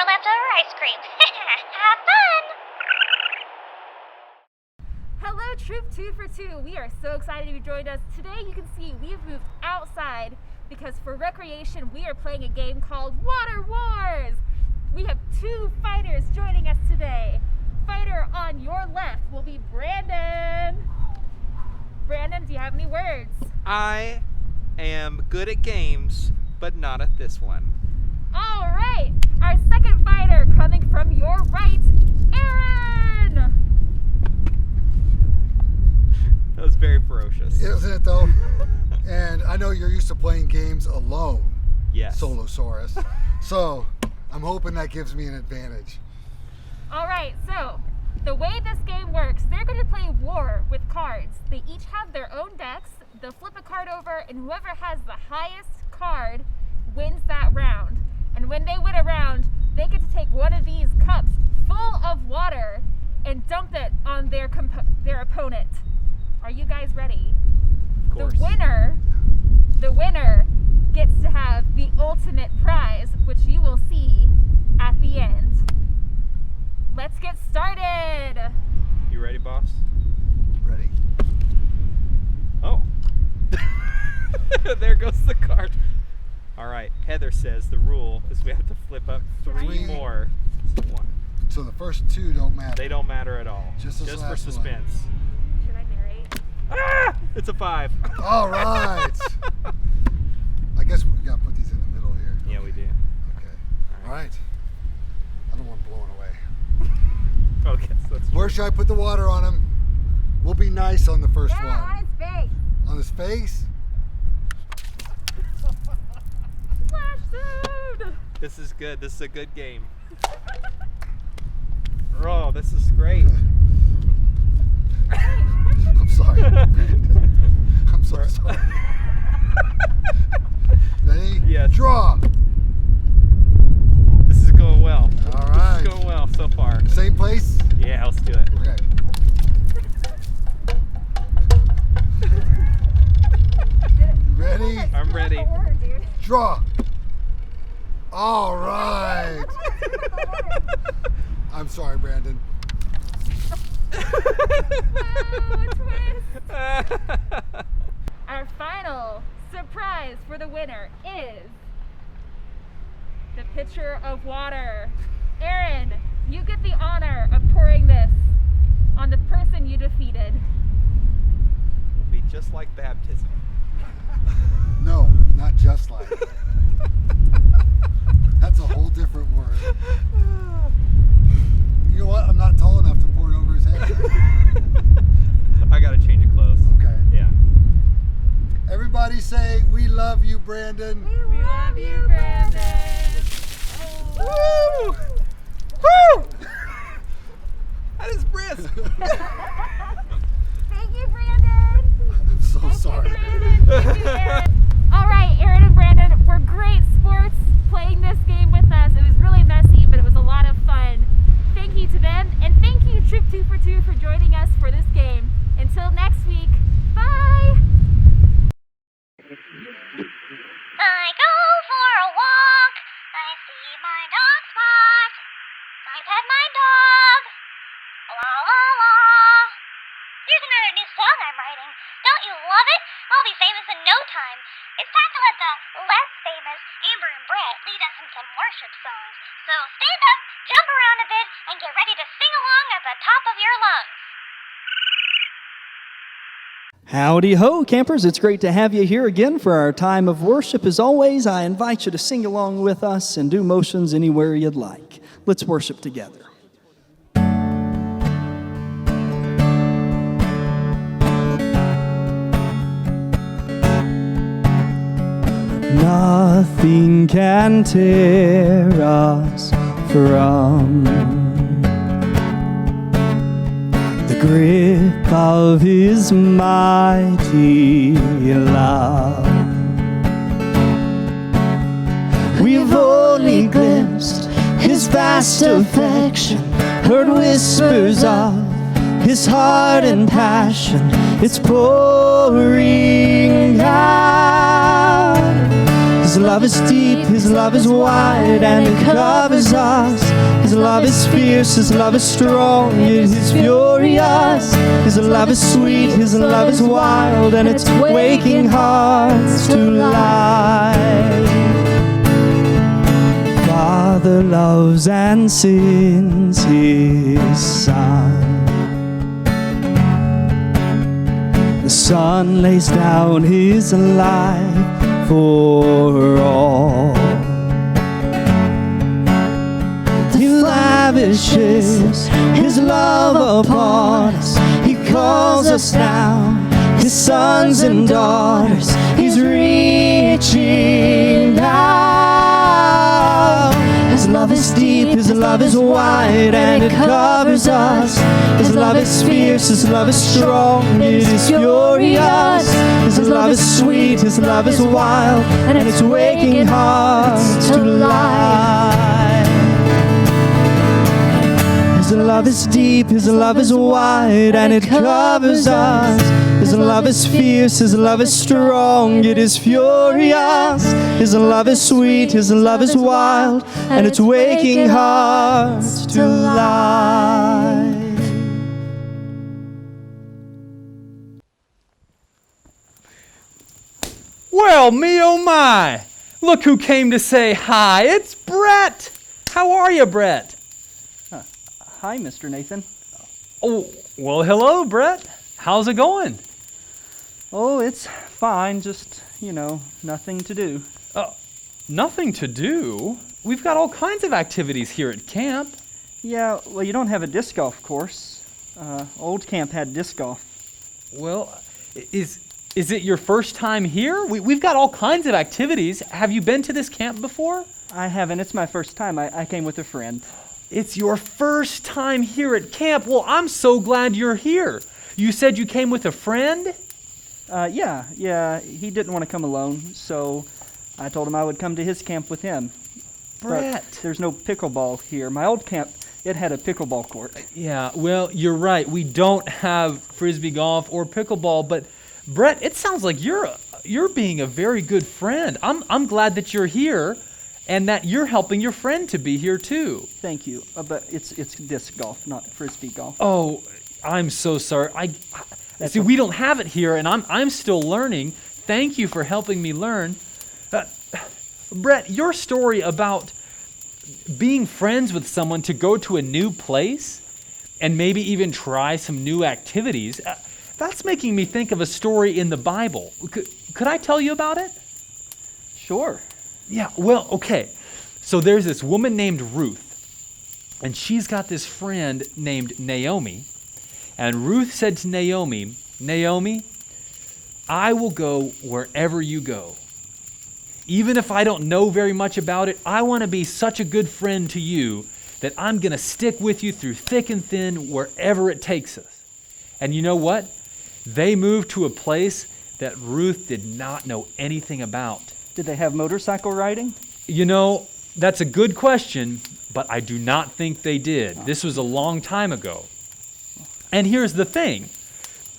for leftover ice cream. Have fun! Hello, Troop 2for2. We are so excited you joined us. Today you can see we have moved outside because for recreation we are playing a game called Water Wars. We have two fighters joining us today. Fighter on your left will be Brandon. Brandon, do you have any words? I am good at games, but not at this one. All right, our second fighter coming from your right, Aaron. That was very ferocious. Isn't it though? And I know you're used to playing games alone. Yes. Solosaurus. So I'm hoping that gives me an advantage. All right, so the way this game works, they're going to play war with cards. They each have their own decks. They'll flip a card over, and whoever has the highest card wins that round. And when they win a round, they get to take one of these cups full of water and dump it on their opponent. Are you guys ready? Of course. The winner gets to have the ultimate prize, which you will see at the end. Let's get started. You ready, boss? Ready. Oh. There goes the card. All right, Heather says the rule is we have to flip up three more. So one. So the first two don't matter. They don't matter at all. Just this for last suspense. Should I narrate? Ah! It's a 5. All right. I guess we got to put these in the middle here. Yeah, we do. Okay. All right. I don't want them blowing away. Okay, so that's Where should I put the water on him? We'll be nice on the first one. on his face. On his face? Splash zone. This is good. This is a good game. Oh, this is great. I'm sorry. I'm so sorry. Ready? Yes. Draw. This is going well. All right. This is going well so far. Same place? Yeah, let's do it. Okay. Ready? I'm ready. Draw. All right. I'm sorry, Brandon. Our final surprise for the winner is the pitcher of water. Aaron, you get the honor of pouring this on the person you defeated. It'll be just like baptism. No, not just like. That's a whole different word. You know what? I'm not tall enough to pour it over his head. I gotta change it close. Okay. Yeah. Everybody say, we love you, Brandon. We love you, Brandon. Woo! Woo! That is brisk. Thank you, Brandon. I'm so sorry. Thank you, Aaron. All right, Aaron and Brandon were great sports playing this game with us. It was really messy, but it was a lot of fun. Thank you to them, and thank you, Troop 2for2, for joining us for this game. Until next week, bye! I go for a walk. I see my dog Spot. I pet my dog. La la la. Here's another new song I'm writing. Don't you love it? I'll be famous in no time. It's time to let the less famous Amber and Brett lead us in some worship songs. So stand up, jump around a bit, and get ready to sing along at the top of your lungs. Howdy ho, campers. It's great to have you here again for our time of worship. As always, I invite you to sing along with us and do motions anywhere you'd like. Let's worship together. Nothing can tear us from the grip of His mighty love. We've only glimpsed His vast affection, heard whispers of His heart and passion. It's pouring out. His love is deep, His love is wide, and it covers us. His love is fierce, His love is strong, it is furious. His love is sweet, His love is wild, and it's waking hearts to life. Father loves and sends His Son. The Son lays down His life for all. He lavishes His love upon us. He calls us now His sons and daughters. He's reaching out. His love is deep, His love is wide, and it covers us. His love is fierce, His love is strong, it is furious. His love is sweet, His love is wild, and it's waking hearts to life. His love is deep, His love is wide, and it covers us. His love is fierce, His love is strong, it is furious. His love is sweet, His love is wild, and it's waking hearts to life. Well, me oh my! Look who came to say hi. It's Brett. How are you, Brett? Hi, Mr. Nathan. Oh, well, hello, Brett. How's it going? Oh, it's fine, just, nothing to do. Nothing to do? We've got all kinds of activities here at camp. Yeah, well, you don't have a disc golf course. Old camp had disc golf. Well, is it your first time here? We've got all kinds of activities. Have you been to this camp before? I haven't. It's my first time. I came with a friend. It's your first time here at camp. Well, I'm so glad you're here. You said you came with a friend? Yeah. He didn't want to come alone, so I told him I would come to his camp with him. Brett. But there's no pickleball here. My old camp, it had a pickleball court. Yeah, well, you're right. We don't have frisbee golf or pickleball, but Brett, it sounds like you're being a very good friend. I'm glad that you're here and that you're helping your friend to be here too. Thank you. But it's disc golf, not frisbee golf. Oh, I'm so sorry. That's See, we don't have it here, and I'm still learning. Thank you for helping me learn. Brett, your story about being friends with someone to go to a new place and maybe even try some new activities, that's making me think of a story in the Bible. Could I tell you about it? Sure. Yeah, well, okay. So there's this woman named Ruth, and she's got this friend named Naomi. And Ruth said to Naomi, Naomi, I will go wherever you go. Even if I don't know very much about it, I want to be such a good friend to you that I'm going to stick with you through thick and thin wherever it takes us. And you know what? They moved to a place that Ruth did not know anything about. Did they have motorcycle riding? You know, that's a good question, but I do not think they did. This was a long time ago. And here's the thing.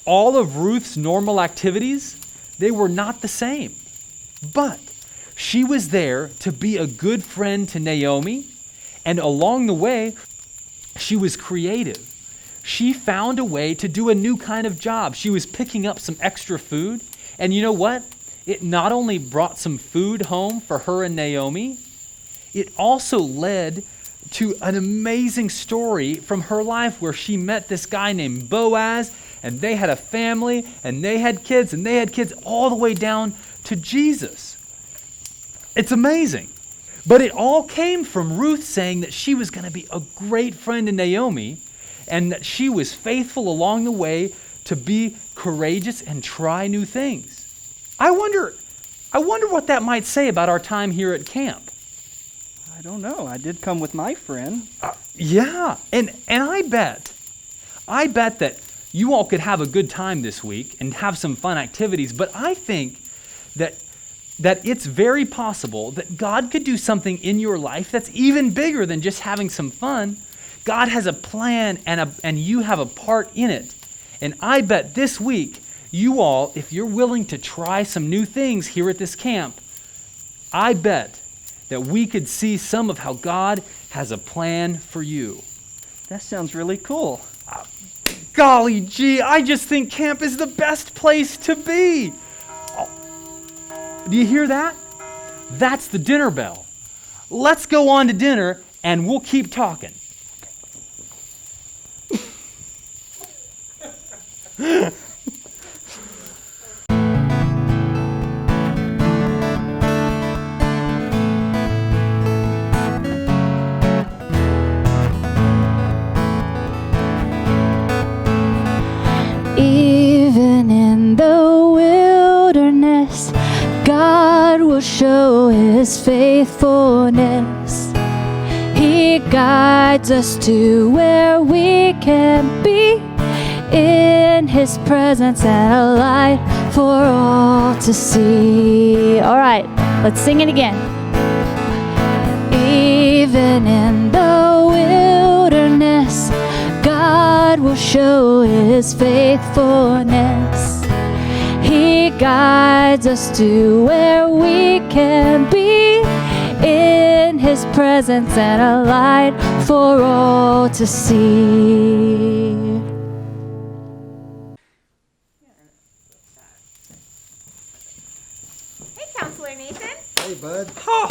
All of Ruth's normal activities, they were not the same. But she was there to be a good friend to Naomi, and along the way, she was creative. She found a way to do a new kind of job. She was picking up some extra food, and you know what? It not only brought some food home for her and Naomi, it also led to an amazing story from her life where she met this guy named Boaz, and they had a family, and they had kids, all the way down to Jesus. It's amazing. But it all came from Ruth saying that she was going to be a great friend to Naomi, and that she was faithful along the way to be courageous and try new things. I wonder what that might say about our time here at camp. I don't know. I did come with my friend. Yeah, and I bet that you all could have a good time this week and have some fun activities, but I think that it's very possible that God could do something in your life that's even bigger than just having some fun. God has a plan and you have a part in it. And I bet this week, you all, if you're willing to try some new things here at this camp, I bet that we could see some of how God has a plan for you. That sounds really cool. Golly gee, I just think camp is the best place to be. Oh, do you hear that? That's the dinner bell. Let's go on to dinner and we'll keep talking. Even in the wilderness, God will show His faithfulness. He guides us to where we can be, in His presence and a light for all to see. All right, let's sing it again. Even in the wilderness, God will show His faithfulness. He guides us to where we can be, in His presence and a light for all to see. Hey, Counselor Nathan. Hey, bud. Oh,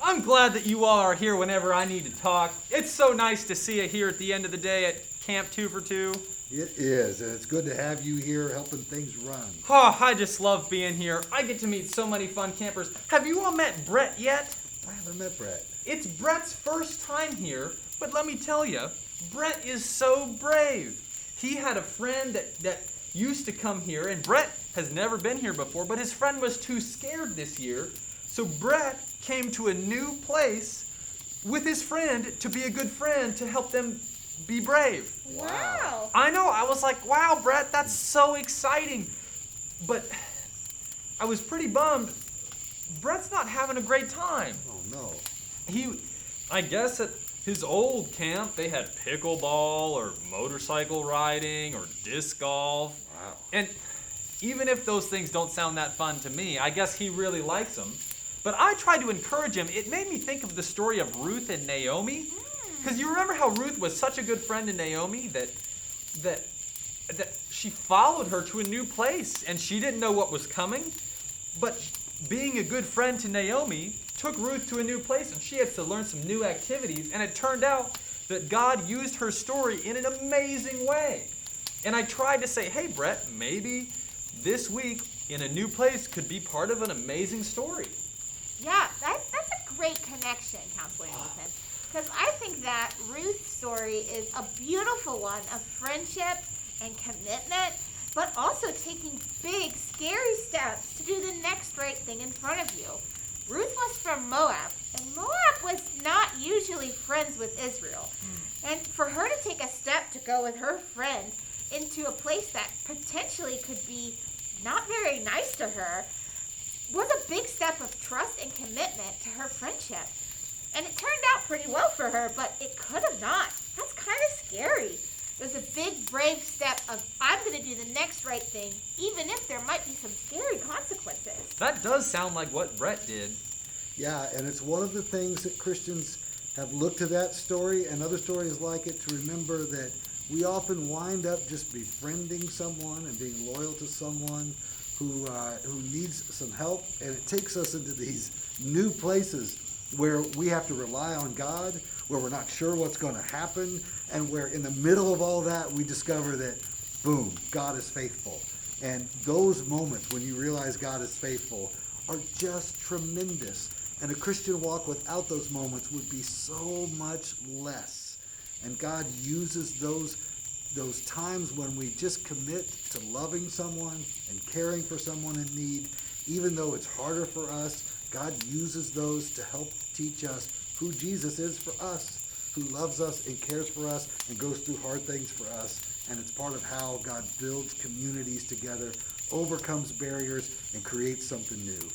I'm glad that you all are here whenever I need to talk. It's so nice to see you here at the end of the day at Camp 2for2. It is, and it's good to have you here helping things run. Oh, I just love being here. I get to meet so many fun campers. Have you all met Brett yet? I haven't met Brett. It's Brett's first time here, but let me tell you, Brett is so brave. He had a friend that used to come here, and Brett has never been here before, but his friend was too scared this year, so Brett came to a new place with his friend to be a good friend to help them be brave. Wow. I know, I was like, wow, Brett, that's so exciting. But I was pretty bummed. Brett's not having a great time. Oh, no. I guess at his old camp, they had pickleball or motorcycle riding or disc golf. Wow. And even if those things don't sound that fun to me, I guess he really likes them. But I tried to encourage him. It made me think of the story of Ruth and Naomi. Because you remember how Ruth was such a good friend to Naomi that she followed her to a new place and she didn't know what was coming. But being a good friend to Naomi took Ruth to a new place and she had to learn some new activities. And it turned out that God used her story in an amazing way. And I tried to say, hey, Brett, maybe this week in a new place could be part of an amazing story. Yeah, that's a great connection, Counselor Nathan. Because I think that Ruth's story is a beautiful one of friendship and commitment, but also taking big, scary steps to do the next right thing in front of you. Ruth was from Moab, and Moab was not usually friends with Israel. And for her to take a step to go with her friend into a place that potentially could be not very nice to her was a big step of trust and commitment to her friendship. And it turned out pretty well for her, but it could have not. That's kind of scary. It was a big, brave step of, I'm going to do the next right thing, even if there might be some scary consequences. That does sound like what Brett did. Yeah, and it's one of the things that Christians have looked to that story and other stories like it to remember that we often wind up just befriending someone and being loyal to someone who needs some help, and it takes us into these new places where we have to rely on God, where we're not sure what's going to happen, and where in the middle of all that we discover that, boom, God is faithful. And those moments when you realize God is faithful are just tremendous. And a Christian walk without those moments would be so much less. And God uses those times when we just commit to loving someone and caring for someone in need, even though it's harder for us. God uses those to help teach us who Jesus is for us, who loves us and cares for us and goes through hard things for us. And it's part of how God builds communities together, overcomes barriers, and creates something new.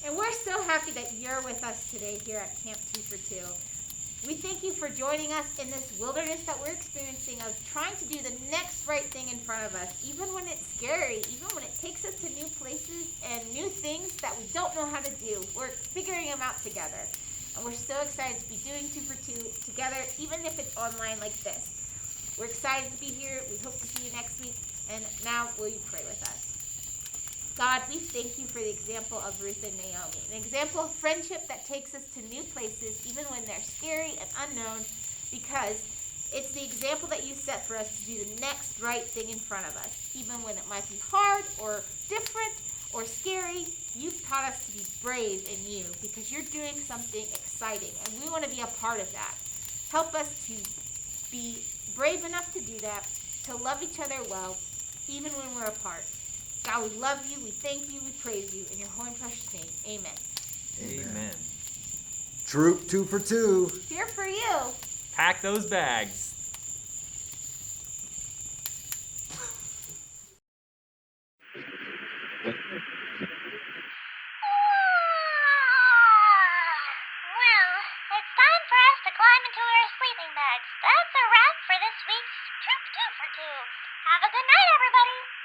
And we're so happy that you're with us today here at Camp 2for2. We thank you for joining us in this wilderness that we're experiencing of trying to do the next right thing in front of us, even when it's scary, even when it takes us to new places and new things that we don't know how to do. We're figuring them out together. And we're so excited to be doing 2for2 together, even if it's online like this. We're excited to be here. We hope to see you next week. And now, will you pray with us? God, we thank you for the example of Ruth and Naomi, an example of friendship that takes us to new places, even when they're scary and unknown, because it's the example that you set for us to do the next right thing in front of us. Even when it might be hard or different or scary, you've taught us to be brave in you because you're doing something exciting, and we want to be a part of that. Help us to be brave enough to do that, to love each other well, even when we're apart. God, we love you, we thank you, we praise you. In your holy and precious name, amen. Amen. Troop 2for2. Here for you. Pack those bags. Well, it's time for us to climb into our sleeping bags. That's a wrap for this week's Troop 2for2. Have a good night, everybody.